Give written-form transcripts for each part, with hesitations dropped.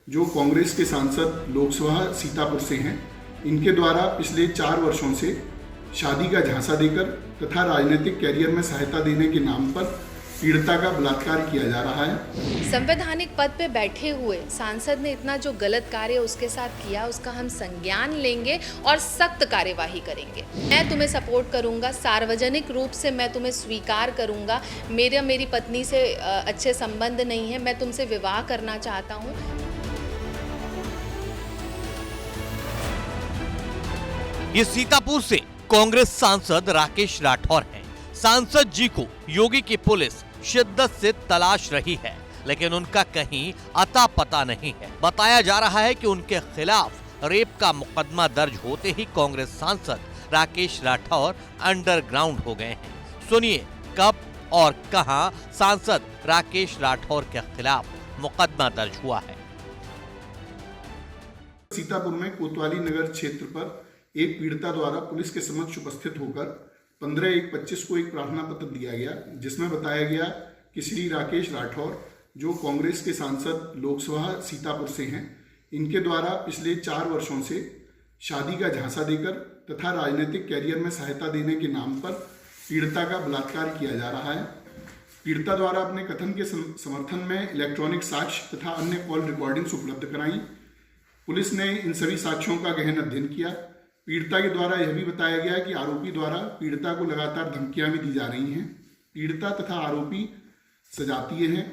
जो कांग्रेस के सांसद लोकसभा सीतापुर से हैं, इनके द्वारा पिछले 4 वर्षों से शादी का झांसा देकर तथा राजनीतिक कैरियर में सहायता देने के नाम पर पीड़िता का बलात्कार किया जा रहा है। संवैधानिक पद पे बैठे हुए सांसद ने इतना जो गलत कार्य उसके साथ किया, उसका हम संज्ञान लेंगे और सख्त कार्यवाही करेंगे। मैं तुम्हें सपोर्ट करूंगा, सार्वजनिक रूप से मैं तुम्हें स्वीकार करूंगा। मेरी पत्नी से अच्छे संबंध नहीं है, मैं तुमसे विवाह करना चाहता हूँ। ये सीतापुर से कांग्रेस सांसद राकेश राठौर हैं। सांसद जी को योगी की पुलिस शिद्दत से तलाश रही है, लेकिन उनका कहीं अता पता नहीं है। बताया जा रहा है कि उनके खिलाफ रेप का मुकदमा दर्ज होते ही कांग्रेस सांसद राकेश राठौर अंडरग्राउंड हो गए हैं। सुनिए कब और कहां सांसद राकेश राठौर के खिलाफ मुकदमा दर्ज हुआ है। सीतापुर में कोतवाली नगर क्षेत्र पर एक पीड़िता द्वारा पुलिस के समक्ष उपस्थित होकर 15/1/25 को एक प्रार्थना पत्र दिया गया, जिसमें बताया गया कि श्री राकेश राठौर, जो कांग्रेस के सांसद लोकसभा सीतापुर से हैं, इनके द्वारा पिछले 4 वर्षों से शादी का झांसा देकर तथा राजनीतिक कैरियर में सहायता देने के नाम पर पीड़िता का बलात्कार किया जा रहा है। पीड़िता द्वारा अपने कथन के समर्थन में इलेक्ट्रॉनिक साक्ष्य तथा अन्य कॉल रिकॉर्डिंग्स उपलब्ध कराई। पुलिस ने इन सभी साक्ष्यों का गहन अध्ययन किया। पीड़िता के द्वारा यह भी बताया गया कि आरोपी द्वारा पीड़िता को लगातार धमकियां भी दी जा रही हैं। पीड़िता तथा आरोपी सजातीय हैं।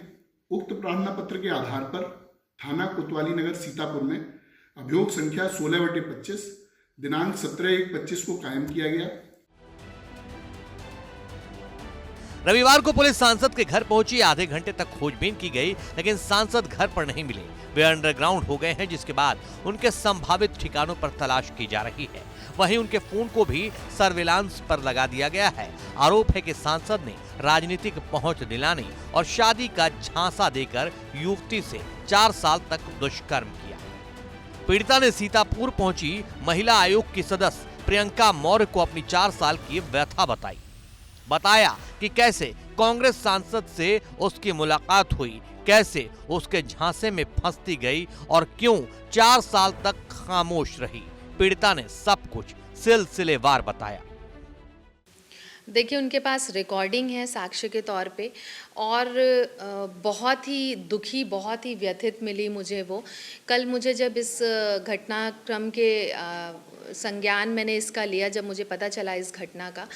उक्त प्रार्थना पत्र के आधार पर थाना कोतवाली नगर सीतापुर में अभियोग संख्या 16/25 दिनांक 17/1/25 को कायम किया गया। रविवार को पुलिस सांसद के घर पहुंची। आधे घंटे तक खोजबीन की गई, लेकिन सांसद घर पर नहीं मिले। वे अंडरग्राउंड हो गए हैं, जिसके बाद उनके संभावित ठिकानों पर तलाश की जा रही है। वहीं उनके फोन को भी सर्विलांस पर लगा दिया गया है। आरोप है कि सांसद ने राजनीतिक पहुंच दिलाने और शादी का झांसा देकर युवती से 4 साल तक दुष्कर्म किया। पीड़िता ने सीतापुर पहुंची महिला आयोग की सदस्य प्रियंका मौर्य को अपनी 4 साल की व्यथा बताई। बताया कि कैसे कांग्रेस सांसद से उसकी मुलाकात हुई, कैसे उसके झांसे में फंसती गई और क्यों 4 साल तक खामोश रही। पीड़िता ने सब कुछ सिलसिलेवार बताया। देखिए, उनके पास रिकॉर्डिंग है साक्ष्य के तौर पे, और बहुत ही दुखी, बहुत ही व्यथित मिली मुझे वो। कल मुझे जब इस घटनाक्रम के संज्ञान मैंने इसका लिया, जब मुझे पता चला इस घटना का,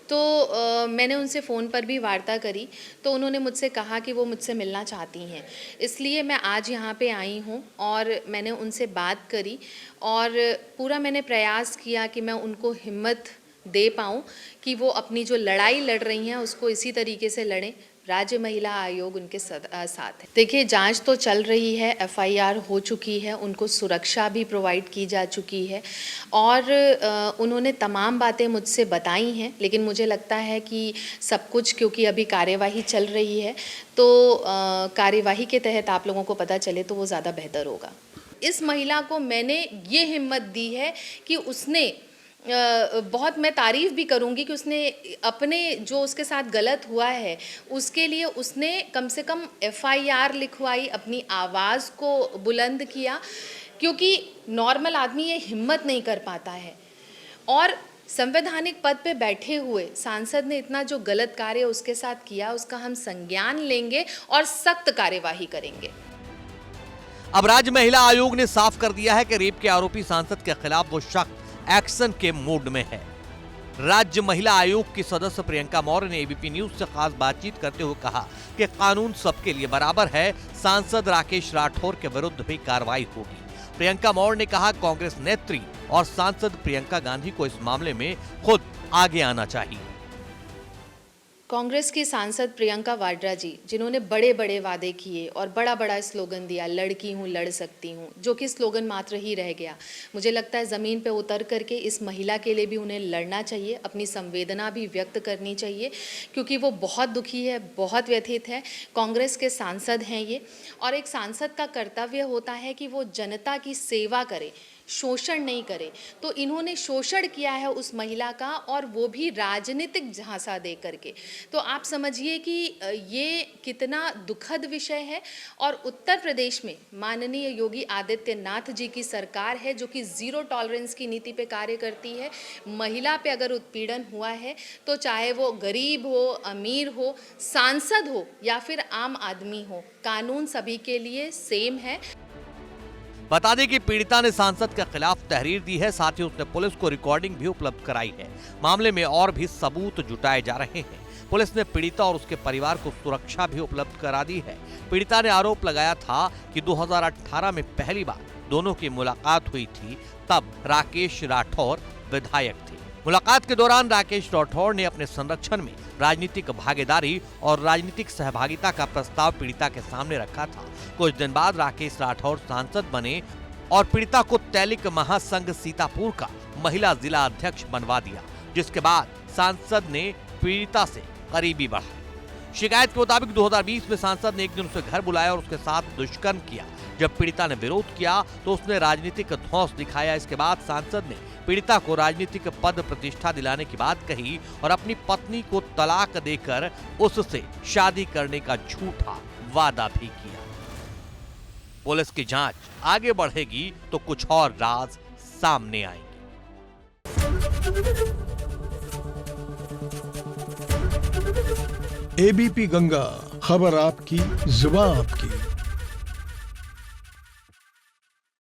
तो मैंने उनसे फ़ोन पर भी वार्ता करी। तो उन्होंने मुझसे कहा कि वो मुझसे मिलना चाहती हैं, इसलिए मैं आज यहाँ पे आई हूँ और मैंने उनसे बात करी और पूरा मैंने प्रयास किया कि मैं उनको हिम्मत दे पाऊँ कि वो अपनी जो लड़ाई लड़ रही हैं उसको इसी तरीके से लड़ें। राज्य महिला आयोग उनके साथ है। देखिए, जांच तो चल रही है, एफआईआर हो चुकी है, उनको सुरक्षा भी प्रोवाइड की जा चुकी है और उन्होंने तमाम बातें मुझसे बताई हैं, लेकिन मुझे लगता है कि सब कुछ, क्योंकि अभी कार्यवाही चल रही है, तो कार्यवाही के तहत आप लोगों को पता चले तो वो ज़्यादा बेहतर होगा। इस महिला को मैंने ये हिम्मत दी है कि उसने बहुत, मैं तारीफ़ भी करूँगी कि उसने अपने जो उसके साथ गलत हुआ है उसके लिए उसने कम से कम एफआईआर लिखवाई, अपनी आवाज़ को बुलंद किया, क्योंकि नॉर्मल आदमी ये हिम्मत नहीं कर पाता है। और संवैधानिक पद पे बैठे हुए सांसद ने इतना जो गलत कार्य उसके साथ किया, उसका हम संज्ञान लेंगे और सख्त कार्यवाही करेंगे। अब राज्य महिला आयोग ने साफ कर दिया है कि रेप के आरोपी सांसद के खिलाफ वो शख्स एक्शन के मूड में है। राज्य महिला आयोग की सदस्य प्रियंका मौर्य ने एबीपी न्यूज से खास बातचीत करते हुए कहा कि कानून सबके लिए बराबर है, सांसद राकेश राठौर के विरुद्ध भी कार्रवाई होगी। प्रियंका मौर्य ने कहा, कांग्रेस नेत्री और सांसद प्रियंका गांधी को इस मामले में खुद आगे आना चाहिए। कांग्रेस की सांसद प्रियंका वाड्रा जी, जिन्होंने बड़े बड़े वादे किए और बड़ा बड़ा स्लोगन दिया, लड़की हूँ लड़ सकती हूँ, जो कि स्लोगन मात्र ही रह गया। मुझे लगता है ज़मीन पे उतर करके इस महिला के लिए भी उन्हें लड़ना चाहिए, अपनी संवेदना भी व्यक्त करनी चाहिए, क्योंकि वो बहुत दुखी है, बहुत व्यथित है। कांग्रेस के सांसद हैं ये, और एक सांसद का कर्तव्य होता है कि वो जनता की सेवा करे, शोषण नहीं करे, तो इन्होंने शोषण किया है उस महिला का, और वो भी राजनीतिक झांसा दे करके। तो आप समझिए कि ये कितना दुखद विषय है। और उत्तर प्रदेश में माननीय योगी आदित्यनाथ जी की सरकार है जो कि जीरो टॉलरेंस की नीति पे कार्य करती है। महिला पे अगर उत्पीड़न हुआ है तो चाहे वो गरीब हो, अमीर हो, सांसद हो या फिर आम आदमी हो, कानून सभी के लिए सेम है। बता दें कि पीड़िता ने सांसद के खिलाफ तहरीर दी है, साथ ही उसने पुलिस को रिकॉर्डिंग भी उपलब्ध कराई है। मामले में और भी सबूत जुटाए जा रहे हैं। पुलिस ने पीड़िता और उसके परिवार को सुरक्षा भी उपलब्ध करा दी है। पीड़िता ने आरोप लगाया था कि 2018 में पहली बार दोनों की मुलाकात हुई थी, तब राकेश राठौर विधायक थे। मुलाकात के दौरान राकेश राठौर ने अपने संरक्षण में राजनीतिक भागीदारी और राजनीतिक सहभागिता का प्रस्ताव पीड़िता के सामने रखा था। कुछ दिन बाद राकेश राठौर सांसद बने और पीड़िता को तैलिक महासंघ सीतापुर का महिला जिला अध्यक्ष बनवा दिया, जिसके बाद सांसद ने पीड़िता से करीबी बढ़ाई। शिकायत के मुताबिक 2020 में सांसद ने एक दिन उसे घर बुलाया और उसके साथ दुष्कर्म किया। जब पीड़िता ने विरोध किया तो उसने राजनीतिक धौंस दिखाया। इसके बाद सांसद ने पीड़िता को राजनीतिक पद प्रतिष्ठा दिलाने की बात कही और अपनी पत्नी को तलाक देकर उससे शादी करने का झूठा वादा भी किया। पुलिस की जांच आगे बढ़ेगी तो कुछ और राज सामने आएंगे। एबीपी गंगा, खबर आपकी, जुबान आपकी।